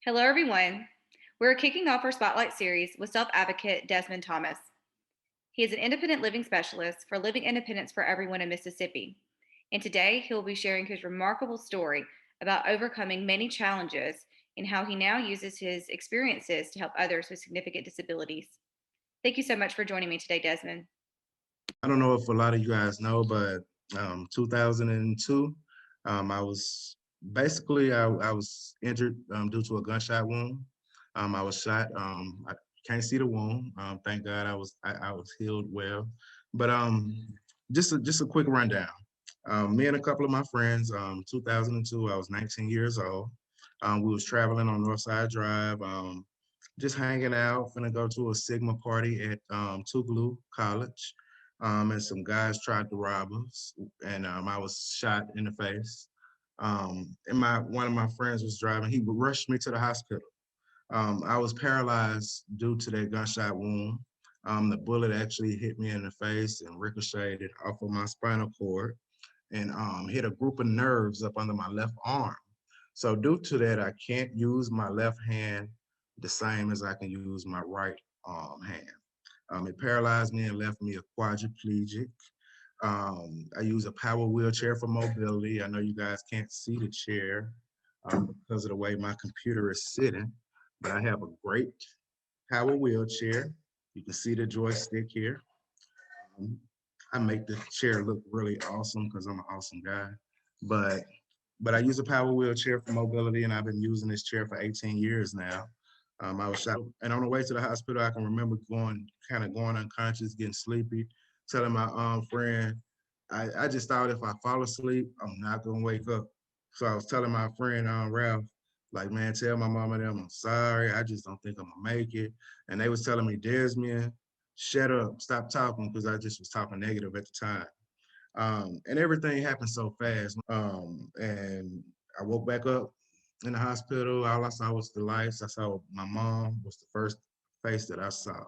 Hello, everyone. We're kicking off our Spotlight series with self advocate Desmond Thomas. He is an independent living specialist for living independence for everyone in Mississippi. And today he'll be sharing his remarkable story about overcoming many challenges and how he now uses his experiences to help others with significant disabilities. Thank you so much for joining me today, Desmond. I don't know if a lot of you guys know, but 2002, I was I was injured due to a gunshot wound. I was shot. I can't see the wound. Thank God I was healed well. But just a quick rundown. Me and a couple of my friends, 2002, I was 19 years old. We was traveling on Northside Drive, just hanging out, finna go to a Sigma party at Tougaloo College, and some guys tried to rob us, and I was shot in the face. And my one of my friends was driving. He rushed me to the hospital. I was paralyzed due to that gunshot wound. The bullet actually hit me in the face and ricocheted off of my spinal cord and hit a group of nerves up under my left arm. So due to that, I can't use my left hand the same as I can use my right hand. It paralyzed me and left me a quadriplegic. I use a power wheelchair for mobility. I know you guys can't see the chair because of the way my computer is sitting, but I have a great power wheelchair. You can see the joystick here. Um, I make the chair look really awesome because I'm an awesome guy. But but I use a power wheelchair for mobility, and I've been using this chair for 18 years now. I was shot, and on the way to the hospital, I can remember going unconscious, getting sleepy, telling my friend, I just thought if I fall asleep, I'm not gonna wake up. So I was telling my friend Ralph, like, man, tell my mom and them I'm sorry. I just don't think I'm gonna make it. And they was telling me, Desmeon, shut up, stop talking, because I just was talking negative at the time. And everything happened so fast. And I woke back up in the hospital. All I saw was the lights. I saw my mom was the first face that I saw.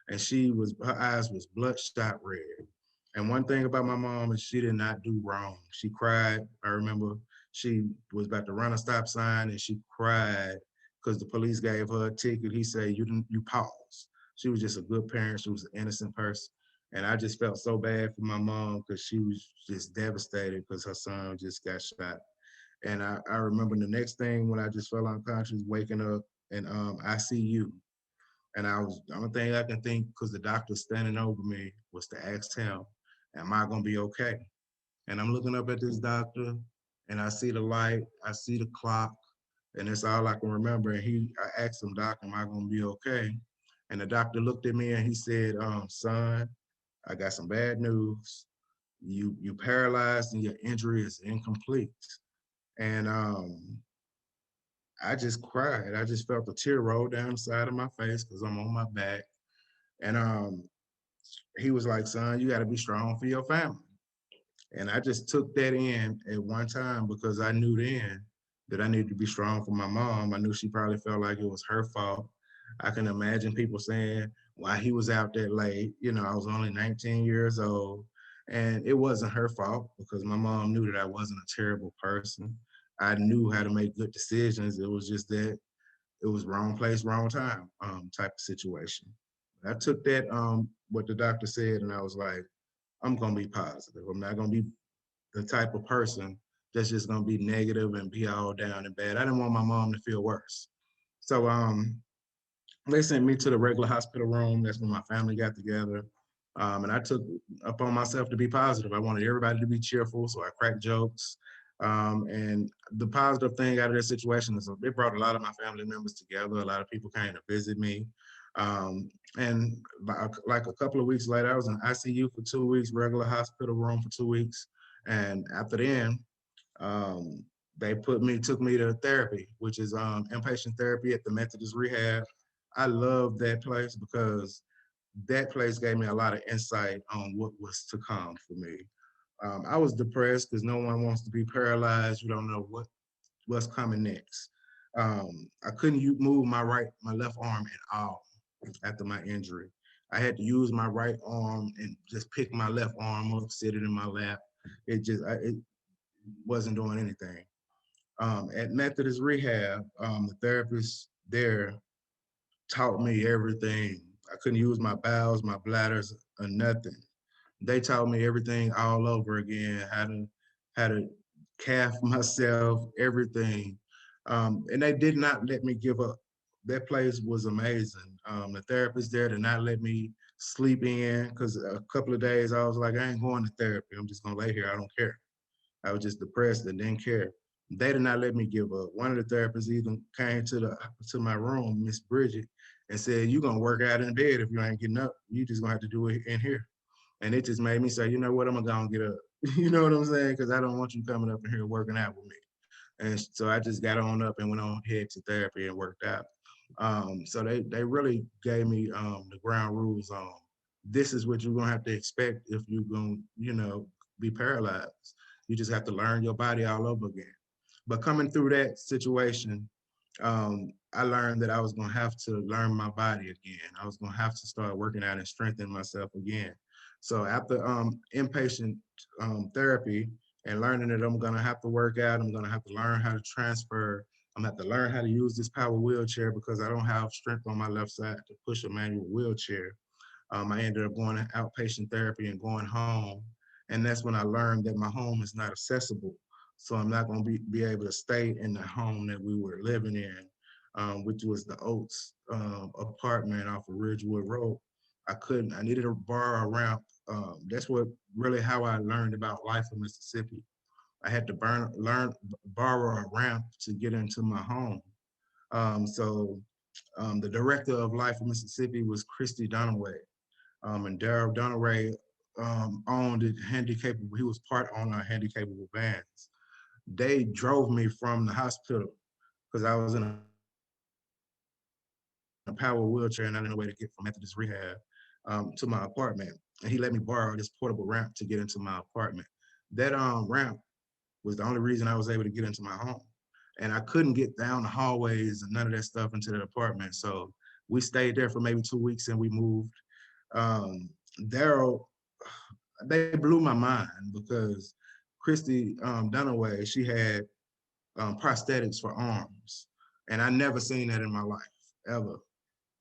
And her eyes was bloodshot red. And one thing about my mom is she did not do wrong. She cried. I remember she was about to run a stop sign and she cried because the police gave her a ticket. He said, you pause. She was just a good parent. She was an innocent person. And I just felt so bad for my mom because she was just devastated because her son just got shot. And I remember the next thing when I just fell unconscious, waking up in ICU. And the only thing I can think, because the doctor standing over me, was to ask him, am I gonna be okay? And I'm looking up at this doctor and I see the light, I see the clock, and that's all I can remember. And I asked him, Doc, am I gonna be okay? And the doctor looked at me and he said, son, I got some bad news. You paralyzed and your injury is incomplete. And I just cried. I just felt a tear roll down the side of my face because I'm on my back. And he was like, son, you got to be strong for your family. And I just took that in at one time because I knew then that I needed to be strong for my mom. I knew she probably felt like it was her fault. I can imagine people saying why he was out that late. You know, I was only 19 years old. And it wasn't her fault because my mom knew that I wasn't a terrible person. I knew how to make good decisions. It was just that it was wrong place, wrong time type of situation. I took that, what the doctor said, and I was like, I'm gonna be positive. I'm not gonna be the type of person that's just gonna be negative and be all down and bad. I didn't want my mom to feel worse. So they sent me to the regular hospital room. That's when my family got together. And I took upon myself to be positive. I wanted everybody to be cheerful, so I cracked jokes. And the positive thing out of this situation is it brought a lot of my family members together. A lot of people came to visit me. Um, and like a couple of weeks later, I was in ICU for 2 weeks, regular hospital room for 2 weeks. And after then, um, they took me to therapy, which is inpatient therapy at the Methodist Rehab. I love that place because that place gave me a lot of insight on what was to come for me. I was depressed because no one wants to be paralyzed. You don't know what's coming next. I couldn't move my left arm at all after my injury. I had to use my right arm and just pick my left arm up, sit it in my lap. It wasn't doing anything. At Methodist Rehab, the therapist there taught me everything. I couldn't use my bowels, my bladders, or nothing. They taught me everything all over again, how to calf myself, everything. And they did not let me give up. That place was amazing. The therapist there did not let me sleep in because a couple of days I was like, I ain't going to therapy. I'm just gonna lay here. I don't care. I was just depressed and didn't care. They did not let me give up. One of the therapists even came to my room, Miss Bridget, and said, "You're gonna work out in bed if you ain't getting up. You just gonna have to do it in here." And it just made me say, you know what, I'm gonna go and get up. You know what I'm saying? Because I don't want you coming up in here working out with me. And so I just got on up and went on head to therapy and worked out. So they really gave me the ground rules on this is what you're gonna have to expect if you're gonna, be paralyzed. You just have to learn your body all over again. But coming through that situation, I learned that I was gonna have to learn my body again. I was gonna have to start working out and strengthen myself again. So after inpatient therapy and learning that I'm gonna have to work out, I'm gonna have to learn how to transfer. I'm gonna have to learn how to use this power wheelchair because I don't have strength on my left side to push a manual wheelchair. I ended up going to outpatient therapy and going home. And that's when I learned that my home is not accessible. So I'm not going to be able to stay in the home that we were living in, which was the Oaks apartment off of Ridgewood Road. I needed to borrow a ramp. That's what really how I learned about life in Mississippi. I had to borrow a ramp to get into my home. So the director of Life in Mississippi was Christy Dunaway, and Daryl Dunaway owned it handicapable. He was part owner of handicapable vans. They drove me from the hospital because I was in a power wheelchair and I didn't know where to get from Methodist Rehab to my apartment. And he let me borrow this portable ramp to get into my apartment. That ramp was the only reason I was able to get into my home. And I couldn't get down the hallways and none of that stuff into that apartment. So we stayed there for maybe 2 weeks and we moved. Um, Daryl, they blew my mind because Christy Dunaway, she had prosthetics for arms. And I never seen that in my life, ever.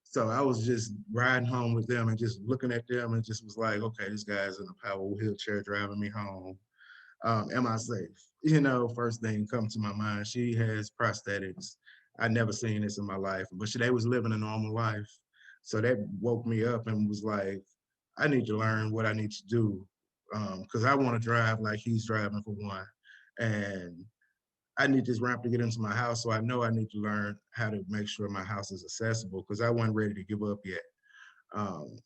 So I was just riding home with them and just looking at them and just was like, okay, this guy's in a power wheelchair driving me home. Am I safe? First thing come to my mind. She has prosthetics. I never seen this in my life, but they was living a normal life. So that woke me up and was like, I need to learn what I need to do because I want to drive like he's driving for one. And I need this ramp to get into my house. So I know I need to learn how to make sure my house is accessible because I wasn't ready to give up yet. Um,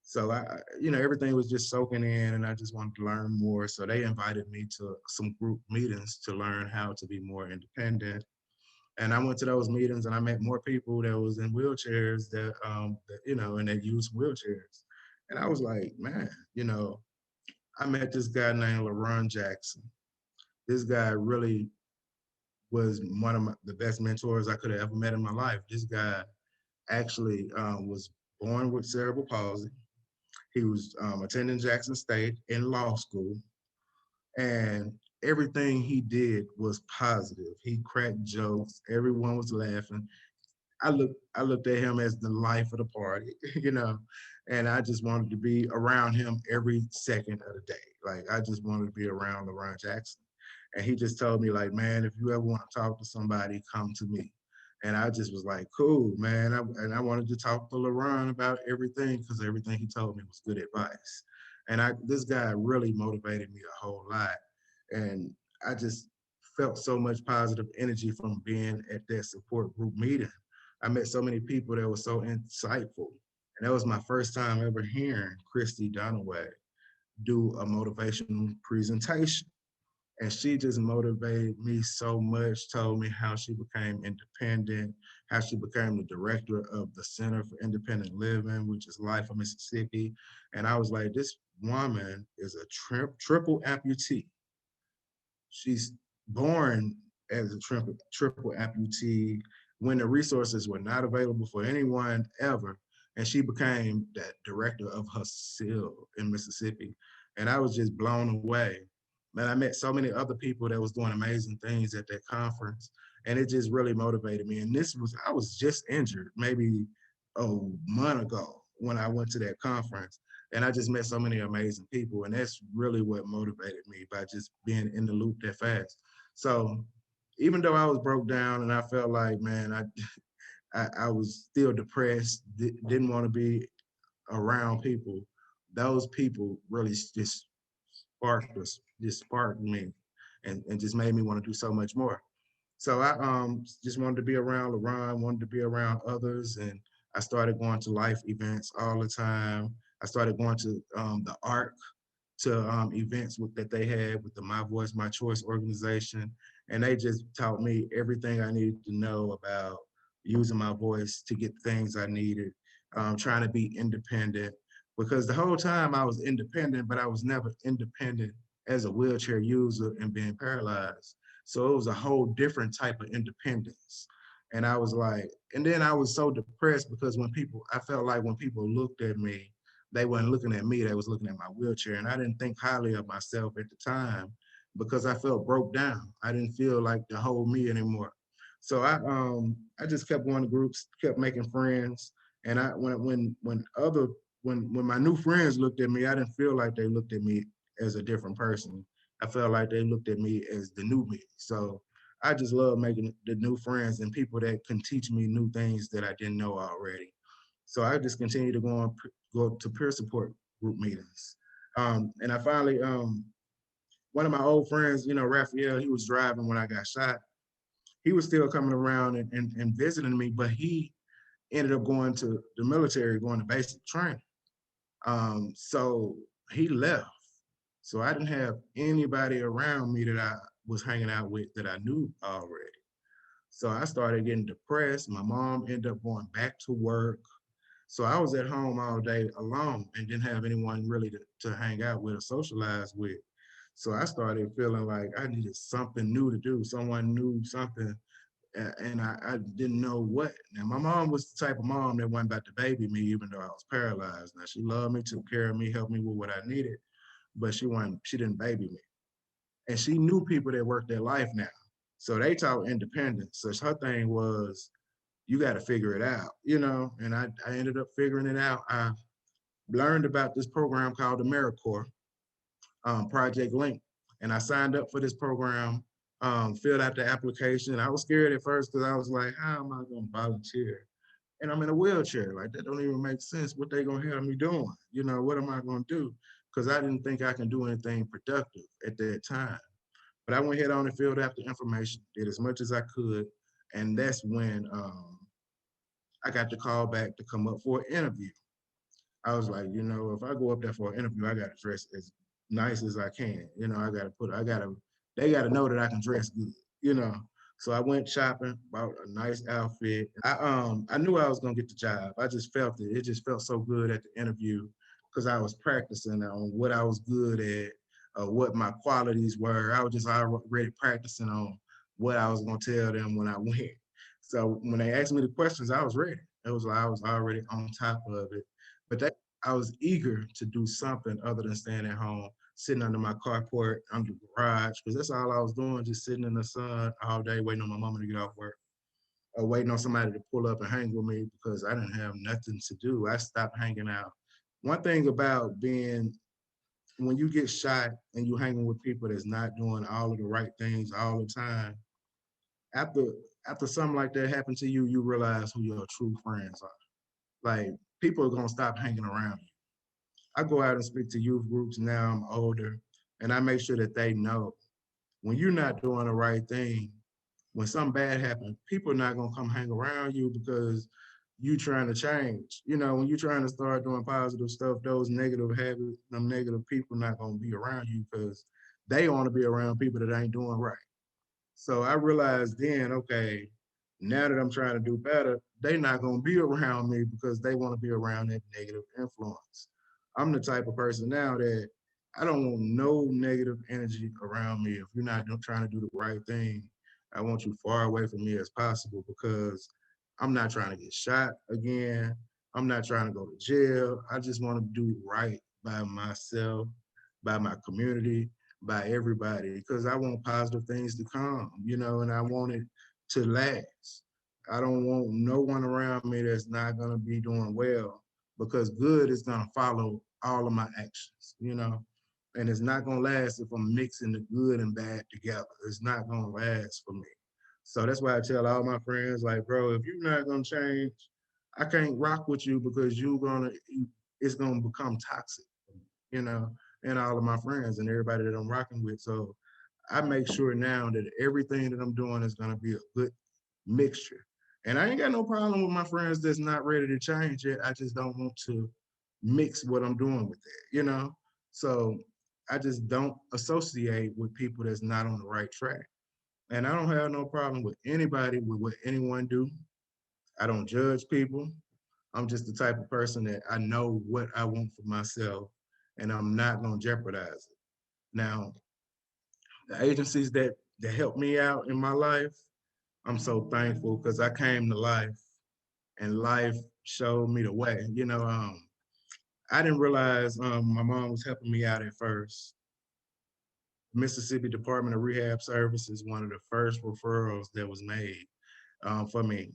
so everything was just soaking in, and I just wanted to learn more. So they invited me to some group meetings to learn how to be more independent. And I went to those meetings, and I met more people that was in wheelchairs and they used wheelchairs. And I was like, man, I met this guy named LaRon Jackson. This guy really was one of the best mentors I could have ever met in my life. This guy actually was born with cerebral palsy. He was attending Jackson State in law school, and everything he did was positive. He cracked jokes. Everyone was laughing. I looked at him as the life of the party, and I just wanted to be around him every second of the day. Like I just wanted to be around LeBron Jackson. And he just told me, like, man, if you ever want to talk to somebody, come to me. And I just was like, cool, man. And I wanted to talk to LeBron about everything because everything he told me was good advice. And this guy really motivated me a whole lot. And I just felt so much positive energy from being at that support group meeting. I met so many people that were so insightful. And that was my first time ever hearing Christy Dunaway do a motivational presentation. And she just motivated me so much, told me how she became independent, how she became the director of the Center for Independent Living, which is Life of Mississippi. And I was like, this woman is a triple amputee. She's born as a triple amputee when the resources were not available for anyone ever. And she became that director of her SEAL in Mississippi. And I was just blown away. man, I met so many other people that was doing amazing things at that conference, and it just really motivated me. And I was just injured maybe a month ago when I went to that conference, and I just met so many amazing people, and that's really what motivated me by just being in the loop that fast. So even though I was broke down and I felt like, man, I was still depressed, didn't want to be around people. Those people really just just sparked me and just made me want to do so much more. So I just wanted to be around LeBron, wanted to be around others, and I started going to life events all the time. I started going to the art to events that they had with the My Voice, My Choice organization. And they just taught me everything I needed to know about using my voice to get things I needed, trying to be independent. Because the whole time I was independent, but I was never independent as a wheelchair user and being paralyzed. So it was a whole different type of independence. And I was like, and then I was so depressed because I felt like when people looked at me, they weren't looking at me, they was looking at my wheelchair. And I didn't think highly of myself at the time because I felt broke down. I didn't feel like the whole me anymore. So I just kept going to groups, kept making friends. And I when my new friends looked at me, I didn't feel like they looked at me as a different person. I felt like they looked at me as the new me. So I just love making the new friends and people that can teach me new things that I didn't know already. So I just continue to go to peer support group meetings. And I finally, one of my old friends, Raphael, he was driving when I got shot. He was still coming around and visiting me, but he ended up going to the military, going to basic training. So he left. So I didn't have anybody around me that I was hanging out with that I knew already. So I started getting depressed. My mom ended up going back to work. So I was at home all day alone and didn't have anyone really to hang out with or socialize with. So I started feeling like I needed something new to do, someone new, something, and I didn't know what. Now, my mom was the type of mom that wasn't about to baby me, even though I was paralyzed. Now, she loved me, took care of me, helped me with what I needed, but she didn't baby me. And she knew people that worked their life now. So they taught independence. So her thing was, you got to figure it out. And I ended up figuring it out. I learned about this program called AmeriCorps, Project Link, and I signed up for this program, filled out the application. I was scared at first because I was like, how am I going to volunteer? And I'm in a wheelchair. Like, that don't even make sense. What they going to have me doing? What am I going to do? Because I didn't think I can do anything productive at that time. But I went head on and filled out the information, did as much as I could. And that's when I got the call back to come up for an interview. I was like, if I go up there for an interview, I got to dress as nice as I can. They got to know that I can dress good. So I went shopping, bought a nice outfit. I knew I was gonna get the job. I just felt it. It just felt so good at the interview because I was practicing on what I was good at, what my qualities were. I was just already practicing on what I was gonna tell them when I went. So when they asked me the questions, I was ready. It was like I was already on top of it. But I was eager to do something other than staying at home, sitting under my carport, under the garage, because that's all I was doing, just sitting in the sun all day, waiting on my mama to get off work, or waiting on somebody to pull up and hang with me because I didn't have nothing to do. I stopped hanging out. One thing about being when you get shot and you hanging with people that's not doing all of the right things all the time, after after something like that happened to you, you realize who your true friends are. Like, people are gonna stop hanging around you. I go out and speak to youth groups now. I'm older, and I make sure that they know when you're not doing the right thing, when something bad happens, people are not gonna come hang around you because you trying to change. When you're trying to start doing positive stuff, those negative habits, them negative people not gonna be around you because they want to be around people that ain't doing right. So I realized then, okay, now that I'm trying to do better, they not gonna be around me because they want to be around that negative influence. I'm the type of person now that I don't want no negative energy around me. If you're not trying to do the right thing, I want you far away from me as possible because I'm not trying to get shot again. I'm not trying to go to jail. I just want to do right by myself, by my community, by everybody because I want positive things to come, and I want it to last. I don't want no one around me that's not going to be doing well because good is going to follow all of my actions. And it's not going to last if I'm mixing the good and bad together. It's not going to last for me. So that's why I tell all my friends, like, bro, if you're not going to change, I can't rock with you because it's going to become toxic, you know, and all of my friends and everybody that I'm rocking with. So I make sure now that everything that I'm doing is going to be a good mixture. And I ain't got no problem with my friends that's not ready to change yet. I just don't want to mix what I'm doing with it. So I just don't associate with people that's not on the right track. And I don't have no problem with anybody with what anyone do. I don't judge people. I'm just the type of person that I know what I want for myself and I'm not gonna jeopardize it. Now, the agencies that helped me out in my life, I'm so thankful because I came to life and life showed me the way. I didn't realize my mom was helping me out at first. Mississippi Department of Rehab Services, one of the first referrals that was made for me.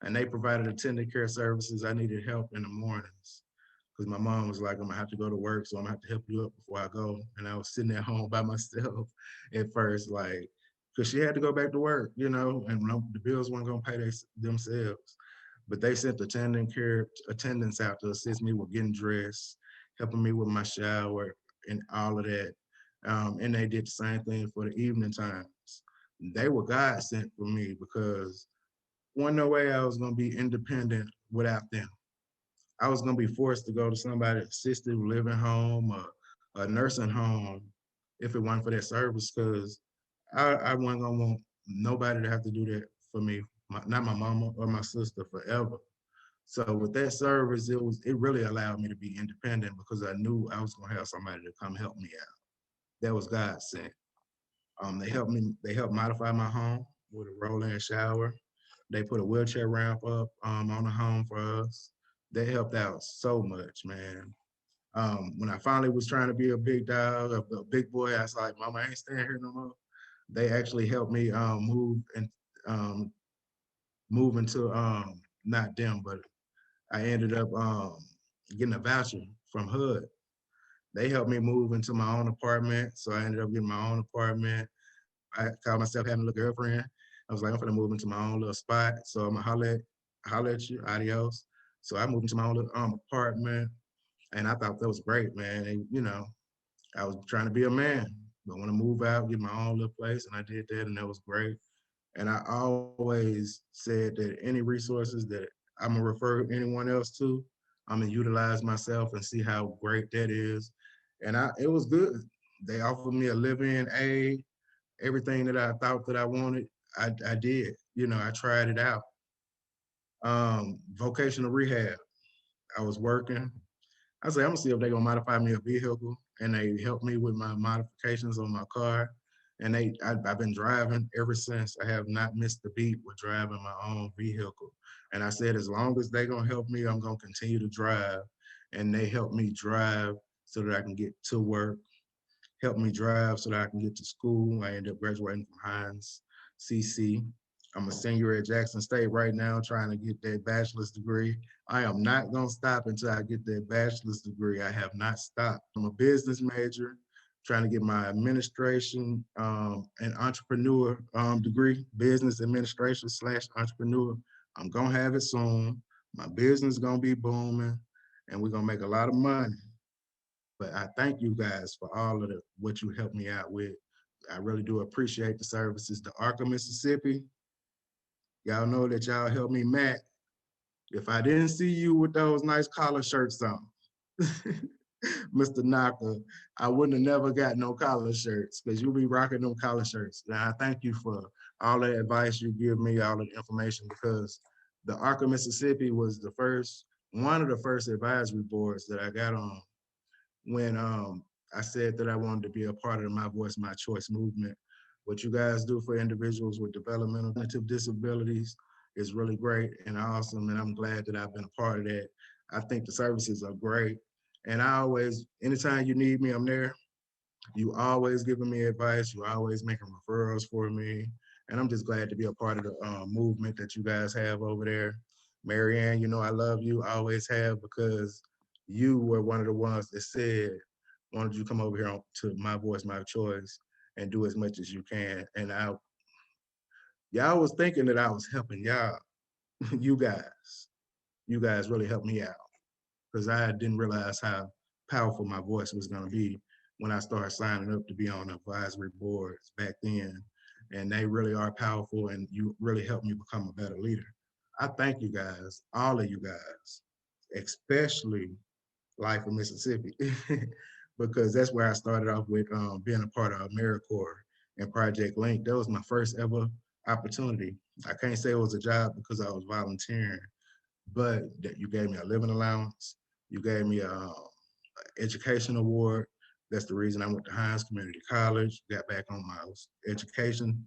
And they provided attendant care services. I needed help in the mornings because my mom was like, I'm gonna have to go to work, so I'm gonna have to help you up before I go. And I was sitting at home by myself at first, like, because she had to go back to work, and the bills weren't gonna pay themselves. But they sent attendant care attendants out to assist me with getting dressed, helping me with my shower and all of that. And they did the same thing for the evening times. They were God sent for me because wasn't no way I was gonna be independent without them. I was gonna be forced to go to somebody's assisted living home or a nursing home if it wasn't for that service, because I wasn't gonna want nobody to have to do that for me, not my mama or my sister forever. So with that service, it really allowed me to be independent because I knew I was gonna have somebody to come help me out. That was God sent. They helped modify my home with a roll-in shower. They put a wheelchair ramp up on the home for us. They helped out so much, man. When I finally was trying to be a big dog, a big boy, I was like, Mama, I ain't staying here no more. They actually helped me um, move into not them, but I ended up getting a voucher from HUD. They helped me move into my own apartment, so I ended up getting my own apartment. I called myself having a little girlfriend. I was like, I'm gonna move into my own little spot. So I'm gonna holler at you, adios. So I moved into my own little apartment, and I thought that was great, man. And I was trying to be a man. I want to move out, get my own little place, and I did that, and that was great. And I always said that any resources that I'm gonna refer anyone else to, I'm gonna utilize myself and see how great that is. And it was good. They offered me a live-in aid, everything that I thought that I wanted, I did. I tried it out. Vocational rehab. I was working. I said, I'm gonna see if they're gonna modify me a vehicle, and they helped me with my modifications on my car. And I've been driving ever since. I have not missed a beat with driving my own vehicle. And I said, as long as they're gonna help me, I'm gonna continue to drive. And they helped me drive so that I can get to work, helped me drive so that I can get to school. I ended up graduating from Hines CC. I'm a senior at Jackson State right now, trying to get that bachelor's degree. I am not going to stop until I get that bachelor's degree. I have not stopped. I'm a business major, trying to get my administration and entrepreneur degree, business administration / entrepreneur. I'm going to have it soon. My business is going to be booming, and we're going to make a lot of money. But I thank you guys for all of what you helped me out with. I really do appreciate the services. The Arca, Mississippi, y'all know that y'all helped me, Matt. If I didn't see you with those nice collar shirts on, Mr. Knocker, I wouldn't have never got no collar shirts because you'll be rocking them collar shirts. And I thank you for all the advice you give me, all the information, because the Arca, Mississippi was one of the first advisory boards that I got on when I said that I wanted to be a part of the My Voice, My Choice movement. What you guys do for individuals with developmental cognitive disabilities is really great and awesome, and I'm glad that I've been a part of that. I think the services are great, and anytime you need me, I'm there. You always giving me advice. You always making referrals for me. And I'm just glad to be a part of the movement that you guys have over there. Marianne, you know I love you, always have, because you were one of the ones that said, why don't you come over here to My Voice, My Choice and do as much as you can. And y'all was thinking that I was helping y'all. you guys, you guys really helped me out because I didn't realize how powerful my voice was going to be when I started signing up to be on advisory boards back then. And they really are powerful, and you really helped me become a better leader. I thank you guys, all of you guys, especially Life of Mississippi, because that's where I started off with being a part of AmeriCorps and Project Link. That was my first ever opportunity. I can't say it was a job because I was volunteering, but that you gave me a living allowance, you gave me a education award. That's the reason I went to Hines Community College, got back on my education,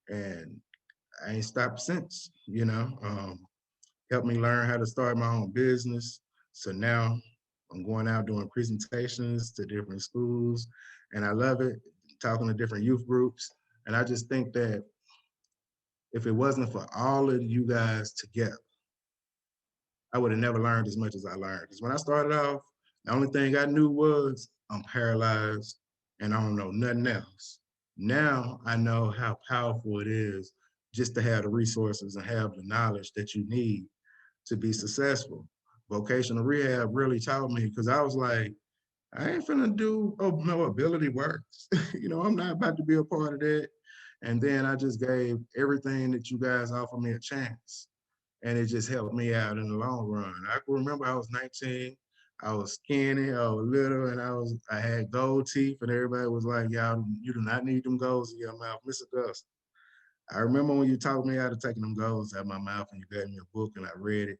and I ain't stopped since. Helped me learn how to start my own business. So now I'm going out doing presentations to different schools, and I love it, talking to different youth groups. And I just think that if it wasn't for all of you guys together, I would have never learned as much as I learned. Because when I started off, the only thing I knew was I'm paralyzed and I don't know nothing else. Now I know how powerful it is just to have the resources and have the knowledge that you need to be successful. Vocational rehab really taught me because I was like, I ain't finna do no ability works. I'm not about to be a part of that. And then I just gave everything that you guys offered me a chance, and it just helped me out in the long run. I can remember I was 19, I was skinny, I was little, and I had gold teeth, and everybody was like, "Y'all, you do not need them golds in your mouth, Mr. Gus." I remember when you taught me how to take them golds out of my mouth, and you gave me a book, and I read it,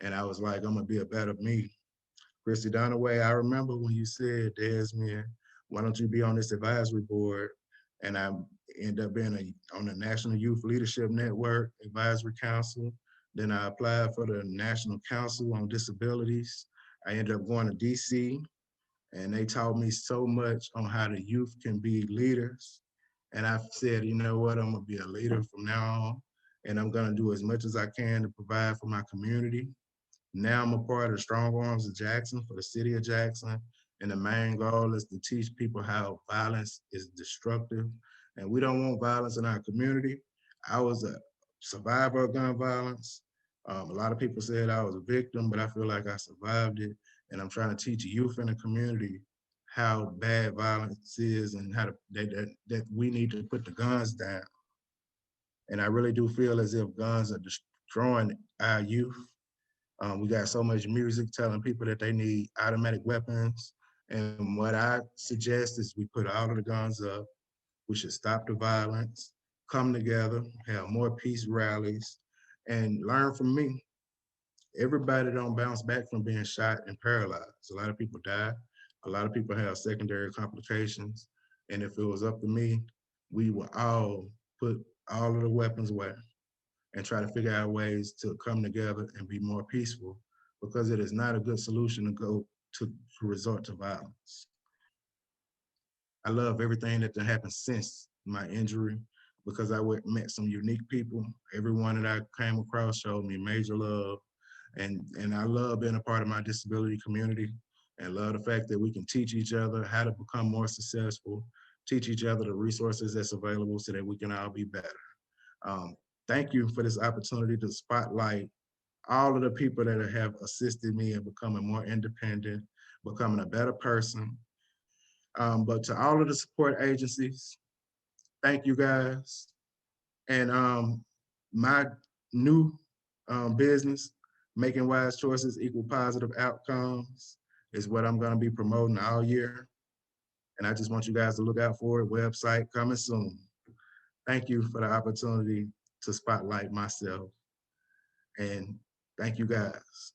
and I was like, "I'm gonna be a better me." Christy Donaway, I remember when you said, Desmeon, why don't you be on this advisory board? And I ended up being on the National Youth Leadership Network Advisory Council. Then I applied for the National Council on Disabilities. I ended up going to DC, and they taught me so much on how the youth can be leaders. And I said, you know what, I'm gonna be a leader from now on, and I'm gonna do as much as I can to provide for my community. Now I'm a part of the Strong Arms of Jackson for the city of Jackson. And the main goal is to teach people how violence is destructive. And we don't want violence in our community. I was a survivor of gun violence. A lot of people said I was a victim, but I feel like I survived it. And I'm trying to teach youth in the community how bad violence is and how that we need to put the guns down. And I really do feel as if guns are destroying our youth. We got so much music telling people that they need automatic weapons. And what I suggest is we put all of the guns up. We should stop the violence, come together, have more peace rallies, and learn from me. Everybody don't bounce back from being shot and paralyzed. A lot of people die. A lot of people have secondary complications. And if it was up to me, we would all put all of the weapons away and try to figure out ways to come together and be more peaceful, because it is not a good solution to go to resort to violence. I love everything that happened since my injury because I met some unique people. Everyone that I came across showed me major love, and I love being a part of my disability community, and love the fact that we can teach each other how to become more successful, teach each other the resources that's available so that we can all be better. Um, Thank you for this opportunity to spotlight all of the people that have assisted me in becoming more independent, becoming a better person. But to all of the support agencies, thank you guys. And my new business, Making Wise Choices Equal Positive Outcomes, is what I'm going to be promoting all year. And I just want you guys to look out for it. Website coming soon. Thank you for the opportunity to spotlight myself. And thank you guys.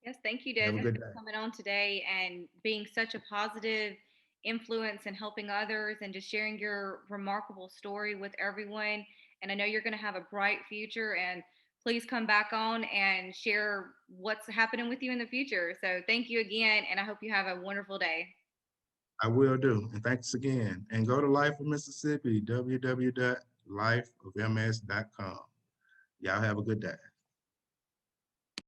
Yes, thank you, Have a Desmond, good for day. coming on today and being such a positive influence and helping others and just sharing your remarkable story with everyone. And I know you're going to have a bright future. And please come back on and share what's happening with you in the future. So thank you again. And I hope you have a wonderful day. I will do. And thanks again. And go to Life of Mississippi, www.lifeofms.com. Y'all have a good day.